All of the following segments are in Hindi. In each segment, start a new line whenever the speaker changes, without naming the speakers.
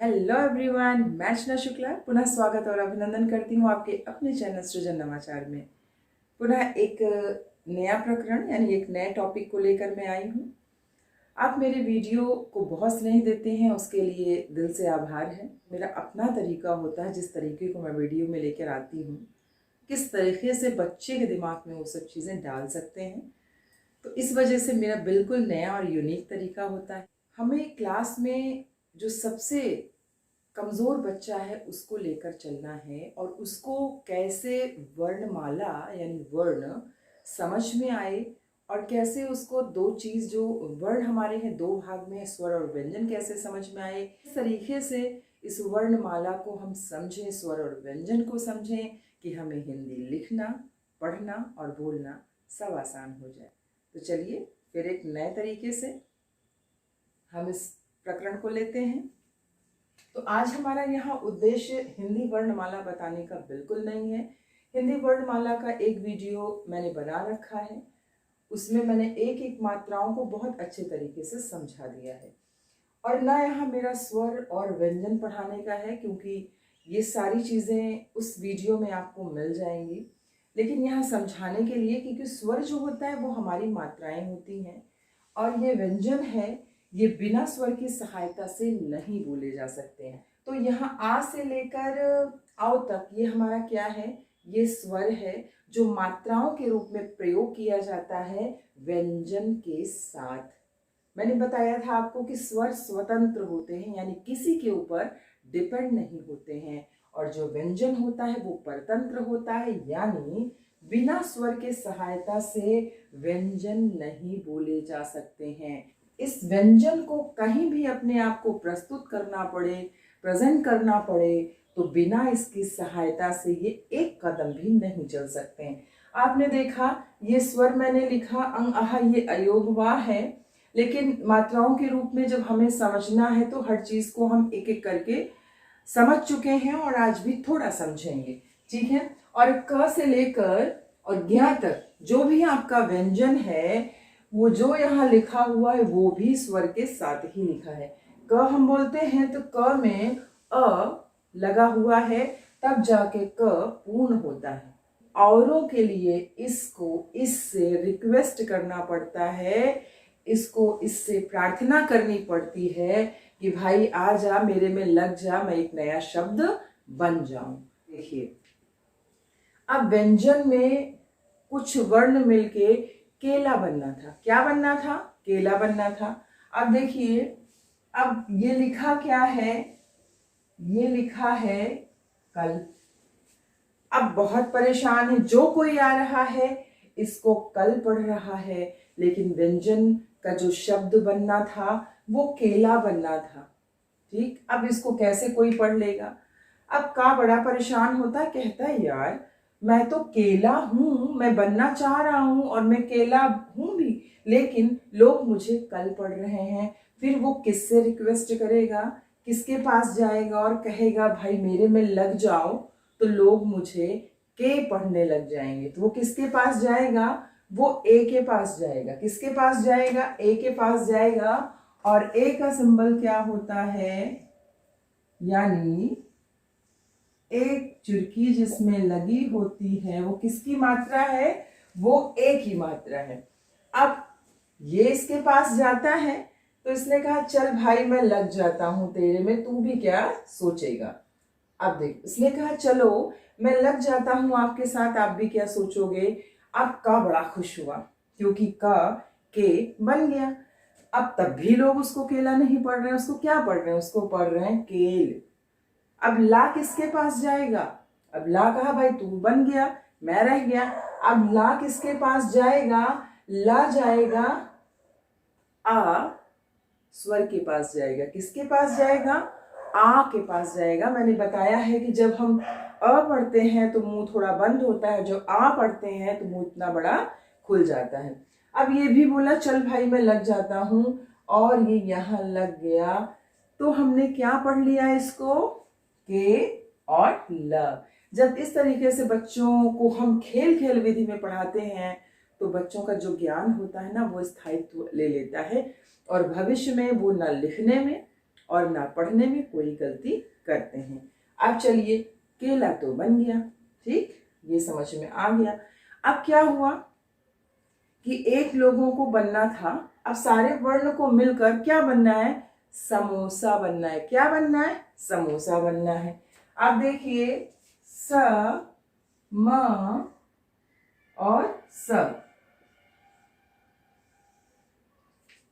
हेलो एवरीवन, मैं अर्चना शुक्ला पुनः स्वागत और अभिनंदन करती हूँ आपके अपने चैनल सृजन नवाचार में। पुनः एक नया प्रकरण यानी एक नए टॉपिक को लेकर मैं आई हूँ। आप मेरे वीडियो को बहुत स्नेह देते हैं, उसके लिए दिल से आभार है। मेरा अपना तरीका होता है, जिस तरीके को मैं वीडियो में लेकर आती हूँ, किस तरीके से बच्चे के दिमाग में वो सब चीज़ें डाल सकते हैं, तो इस वजह से मेरा बिल्कुल नया और यूनिक तरीका होता है। हमें क्लास में जो सबसे कमज़ोर बच्चा है उसको लेकर चलना है और उसको कैसे वर्णमाला यानी वर्ण समझ में आए और कैसे उसको दो चीज़ जो वर्ण हमारे हैं दो भाग में, स्वर और व्यंजन कैसे समझ में आए। इस तरीके से इस वर्णमाला को हम समझें, स्वर और व्यंजन को समझें कि हमें हिंदी लिखना, पढ़ना और बोलना सब आसान हो जाए। तो चलिए फिर एक नए तरीके से हम इस प्रकरण को लेते हैं। तो आज हमारा यहाँ उद्देश्य हिंदी वर्णमाला बताने का बिल्कुल नहीं है। हिंदी वर्णमाला का एक वीडियो मैंने बना रखा है, उसमें मैंने एक एक मात्राओं को बहुत अच्छे तरीके से समझा दिया है। और ना यहाँ मेरा स्वर और व्यंजन पढ़ाने का है, क्योंकि ये सारी चीज़ें उस वीडियो में आपको मिल जाएंगी। लेकिन यहाँ समझाने के लिए, क्योंकि स्वर जो होता है वो हमारी मात्राएं होती हैं और ये व्यंजन है, ये बिना स्वर की सहायता से नहीं बोले जा सकते हैं। तो यहाँ आ से लेकर आओ तक ये हमारा क्या है, ये स्वर है जो मात्राओं के रूप में प्रयोग किया जाता है व्यंजन के साथ। मैंने बताया था आपको कि स्वर स्वतंत्र होते हैं, यानी किसी के ऊपर डिपेंड नहीं होते हैं, और जो व्यंजन होता है वो परतंत्र होता है, यानी बिना स्वर के सहायता से व्यंजन नहीं बोले जा सकते हैं। इस व्यंजन को कहीं भी अपने आप को प्रस्तुत करना पड़े, प्रेजेंट करना पड़े, तो बिना इसकी सहायता से ये एक कदम भी नहीं चल सकते हैं। आपने देखा ये स्वर मैंने लिखा अंग आहा, ये अयोगवा है, लेकिन मात्राओं के रूप में जब हमें समझना है तो हर चीज को हम एक एक करके समझ चुके हैं और आज भी थोड़ा समझेंगे, ठीक है। और क से लेकर और ज्ञ तक जो भी आपका व्यंजन है वो जो यहाँ लिखा हुआ है वो भी स्वर के साथ ही लिखा है। क हम बोलते हैं तो क में अ लगा हुआ है, तब जाके क पूर्ण होता है। औरों के लिए इसको इससे रिक्वेस्ट करना पड़ता है, इसको इससे प्रार्थना करनी पड़ती है कि भाई आ जा, मेरे में लग जा, मैं एक नया शब्द बन जाऊं। देखिए अब व्यंजन में कुछ वर्ण मिलके केला बनना था। क्या बनना था? केला बनना था। अब देखिए, अब ये लिखा क्या है? ये लिखा है कल। अब बहुत परेशान है, जो कोई आ रहा है इसको कल पढ़ रहा है, लेकिन व्यंजन का जो शब्द बनना था वो केला बनना था, ठीक। अब इसको कैसे कोई पढ़ लेगा? अब का बड़ा परेशान होता है, कहता है यार मैं तो केला हूं, मैं बनना चाह रहा हूं और मैं केला हूं भी, लेकिन लोग मुझे कल पढ़ रहे हैं। फिर वो किससे रिक्वेस्ट करेगा, किसके पास जाएगा और कहेगा भाई मेरे में लग जाओ, तो लोग मुझे के पढ़ने लग जाएंगे। तो वो किसके पास जाएगा? वो ए के पास जाएगा। किसके पास जाएगा? ए के पास जाएगा। और ए का सिंबल क्या होता है? यानी एक चुरकी जिसमें लगी होती है वो किसकी मात्रा है? वो ए की मात्रा है। अब ये इसके पास जाता है तो इसने कहा चल भाई मैं लग जाता हूं तेरे में, तू भी क्या सोचेगा। अब देख, इसने कहा चलो मैं लग जाता हूं आपके साथ, आप भी क्या सोचोगे। अब का बड़ा खुश हुआ क्योंकि का के बन गया। अब तब भी लोग उसको केला नहीं पढ़ रहे हैं, उसको क्या पढ़ रहे हैं? उसको पढ़ रहे हैं केल। अब ला किसके पास जाएगा? अब ला कहा भाई तू बन गया, मैं रह गया। अब ला किसके पास जाएगा? ला जाएगा आ स्वर के पास जाएगा। किसके पास जाएगा? आ के पास जाएगा। मैंने बताया है कि जब हम अ पढ़ते हैं तो मुंह थोड़ा बंद होता है, जो आ पढ़ते हैं तो मुंह इतना बड़ा खुल जाता है। अब ये भी बोला चल भाई मैं लग जाता हूं, और ये यहां लग गया। तो हमने क्या पढ़ लिया इसको? के और ल। जब इस तरीके से बच्चों को हम खेल खेल विधि में पढ़ाते हैं तो बच्चों का जो ज्ञान होता है ना वो स्थायित्व ले लेता है, और भविष्य में वो न लिखने में और ना पढ़ने में कोई गलती करते हैं। अब चलिए, केला तो बन गया, ठीक, ये समझ में आ गया। अब क्या हुआ कि एक लोगों को बनना था, अब सारे वर्ण को मिलकर क्या बनना है, समोसा बनना है। क्या बनना है, समोसा बनना है। अब देखिए, स म और स,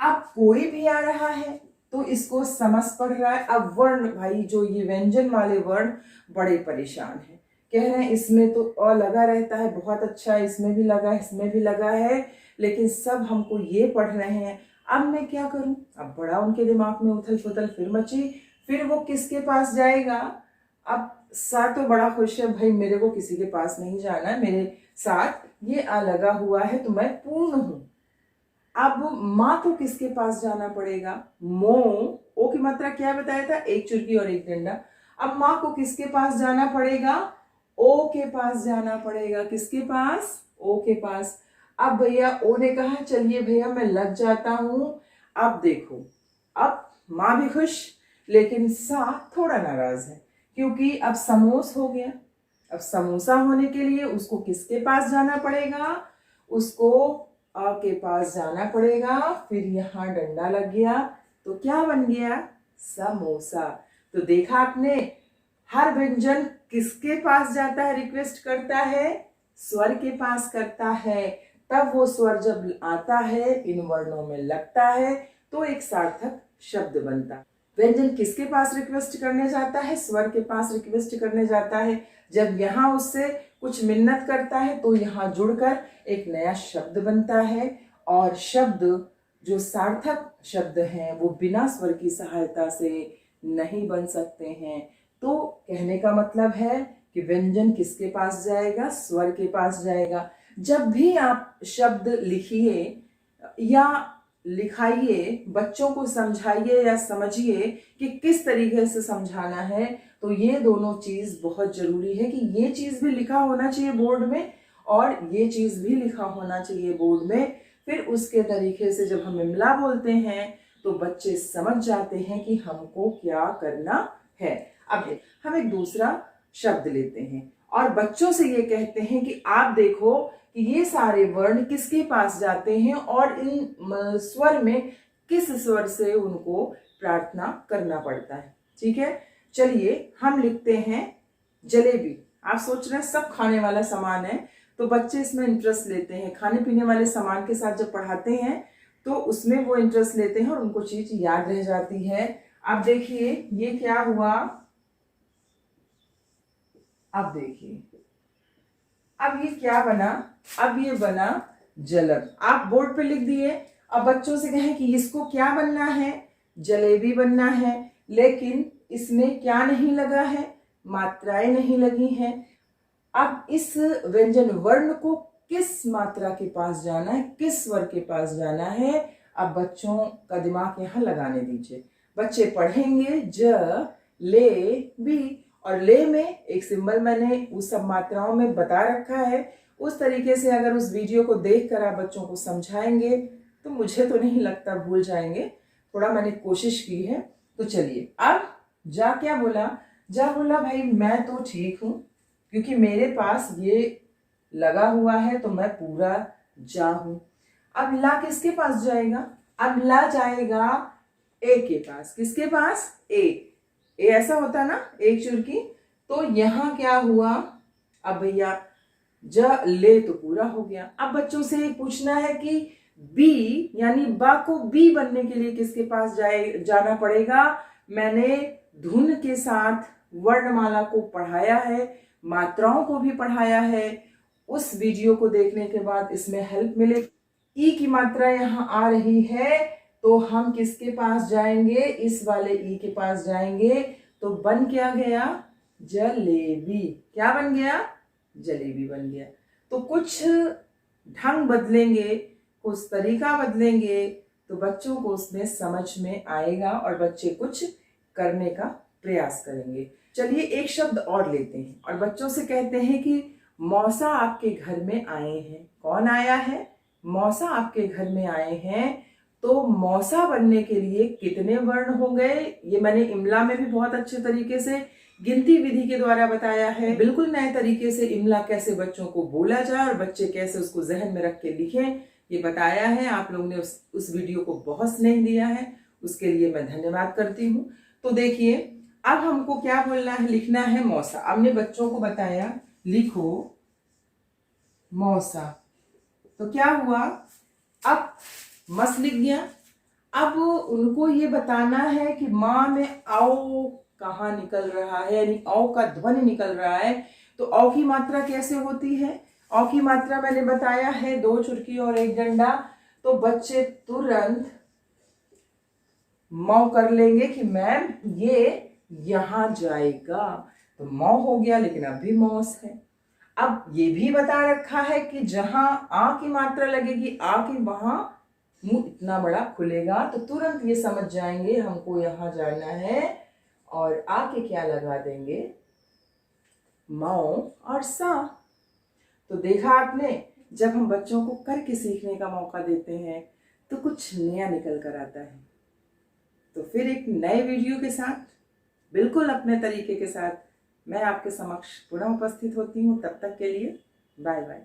अब कोई भी आ रहा है तो इसको समझ पड़ रहा है। अब वर्ण, भाई जो ये व्यंजन वाले वर्ण बड़े परेशान हैं, कह रहे हैं इसमें तो अ लगा रहता है, बहुत अच्छा है, इसमें भी लगा है, इसमें भी लगा है, लेकिन सब हमको ये पढ़ रहे हैं, अब मैं क्या करूं। अब बड़ा उनके दिमाग में उथल पुथल फिर मची। फिर वो किसके पास जाएगा, अब सा तो बड़ा खुश है, भाई मेरे को किसी के पास नहीं जाना है, मेरे साथ ये आ लगा हुआ है तो मैं पूर्ण हूं। अब माँ को किसके पास जाना पड़ेगा, मो, ओ की मात्रा क्या बताया था, एक चुरकी और एक डंडा। अब माँ को किसके पास जाना पड़ेगा, ओ के पास जाना पड़ेगा। किसके पास, ओ के पास। अब भैया ओ ने कहा चलिए भैया मैं लग जाता हूं। अब देखो, अब माँ भी खुश, लेकिन सा थोड़ा नाराज है, क्योंकि अब समोस हो गया। अब समोसा होने के लिए उसको किसके पास जाना पड़ेगा, उसको अ के पास जाना पड़ेगा। फिर यहाँ डंडा लग गया तो क्या बन गया, समोसा। तो देखा आपने, हर व्यंजन किसके पास जाता है, रिक्वेस्ट करता है, स्वर के पास करता है। तब वो स्वर जब आता है, इन वर्णों में लगता है, तो एक सार्थक शब्द बनता है। व्यंजन किसके पास रिक्वेस्ट करने जाता है, स्वर के पास रिक्वेस्ट करने जाता है। जब यहाँ उससे कुछ मिन्नत करता है तो यहाँ जुड़कर एक नया शब्द बनता है। और शब्द जो सार्थक शब्द हैं वो बिना स्वर की सहायता से नहीं बन सकते हैं। तो कहने का मतलब है कि व्यंजन किसके पास जाएगा, स्वर के पास जाएगा। जब भी आप शब्द लिखिए या लिखाइए, बच्चों को समझाइए या समझिए कि किस तरीके से समझाना है, तो ये दोनों चीज बहुत जरूरी है कि ये चीज भी लिखा होना चाहिए बोर्ड में और ये चीज भी लिखा होना चाहिए बोर्ड में। फिर उसके तरीके से जब हम इमला बोलते हैं तो बच्चे समझ जाते हैं कि हमको क्या करना है। अब हम एक दूसरा शब्द लेते हैं और बच्चों से ये कहते हैं कि आप देखो कि ये सारे वर्ण किसके पास जाते हैं और इन स्वर में किस स्वर से उनको प्रार्थना करना पड़ता है। ठीक है, चलिए हम लिखते हैं जलेबी। आप सोच रहे हैं सब खाने वाला सामान है, तो बच्चे इसमें इंटरेस्ट लेते हैं। खाने पीने वाले सामान के साथ जब पढ़ाते हैं तो उसमें वो इंटरेस्ट लेते हैं और उनको चीज याद रह जाती है। अब देखिए ये क्या हुआ, अब देखिए अब ये क्या बना, अब ये बना जलब। आप बोर्ड पे लिख दिए। अब बच्चों से कहें कि इसको क्या बनना है, जलेबी बनना है, लेकिन इसमें क्या नहीं लगा है, मात्राएं नहीं लगी हैं। अब इस व्यंजन वर्ण को किस मात्रा के पास जाना है, किस स्वर के पास जाना है। अब बच्चों का दिमाग यहाँ लगाने दीजिए। बच्चे पढ़ेंगे ज ले बी, और ले में एक सिंबल मैंने उस सब मात्राओं में बता रखा है। उस तरीके से अगर उस वीडियो को देखकर आप बच्चों को समझाएंगे तो मुझे तो नहीं लगता भूल जाएंगे, थोड़ा मैंने कोशिश की है। तो चलिए, अब जा क्या बोला, जा बोला भाई मैं तो ठीक हूं क्योंकि मेरे पास ये लगा हुआ है तो मैं पूरा जा हूं। अब ला किसके पास जाएगा, अब ला जाएगा ए के पास। किसके पास, ए ऐसा होता ना, एक चुरकी। तो यहाँ क्या हुआ, अब भैया ज ले तो पूरा हो गया। अब बच्चों से पूछना है कि बी यानी बा को बी बनने के लिए किसके पास जाना पड़ेगा। मैंने धुन के साथ वर्णमाला को पढ़ाया है, मात्राओं को भी पढ़ाया है। उस वीडियो को देखने के बाद इसमें हेल्प मिले। ई की मात्रा यहाँ आ रही है तो हम किसके पास जाएंगे, इस वाले ई के पास जाएंगे। तो बन क्या गया, जलेबी। क्या बन गया, जलेबी बन गया। तो कुछ ढंग बदलेंगे, कुछ तरीका बदलेंगे तो बच्चों को उसमें समझ में आएगा और बच्चे कुछ करने का प्रयास करेंगे। चलिए एक शब्द और लेते हैं और बच्चों से कहते हैं कि मौसा आपके घर में आए हैं। कौन आया है, मौसा आपके घर में आए हैं। तो मौसा बनने के लिए कितने वर्ण हो गए, ये मैंने इमला में भी बहुत अच्छे तरीके से गिनती विधि के द्वारा बताया है। बिल्कुल नए तरीके से इमला कैसे बच्चों को बोला जाए और बच्चे कैसे उसको जहन में रख के लिखें, ये बताया है। आप लोगों ने उस वीडियो को बहुत स्नेह दिया है, उसके लिए मैं धन्यवाद करती हूँ। तो देखिए, अब हमको क्या बोलना है, लिखना है मौसा। हमने बच्चों को बताया लिखो मौसा, तो क्या हुआ, अब मस लिख गया। अब उनको ये बताना है कि माँ में आओ कहाँ निकल रहा है, यानी औ का ध्वनि निकल रहा है। तो औ की मात्रा कैसे होती है, औ की मात्रा मैंने बताया है 2 चुटकी और 1 डंडा। तो बच्चे तुरंत मौ कर लेंगे कि मैम ये यहां जाएगा, तो मौ हो गया, लेकिन अब भी मौस है। अब ये भी बता रखा है कि जहां आ की मात्रा लगेगी, आ की वहां मुंह इतना बड़ा खुलेगा, तो तुरंत ये समझ जाएंगे हमको यहां जाना है, और आ के क्या लगा देंगे, मौ और सा। तो देखा आपने, जब हम बच्चों को करके सीखने का मौका देते हैं तो कुछ नया निकल कर आता है। तो फिर एक नए वीडियो के साथ, बिल्कुल अपने तरीके के साथ मैं आपके समक्ष पुनः उपस्थित होती हूँ। तब तक के लिए बाय बाय।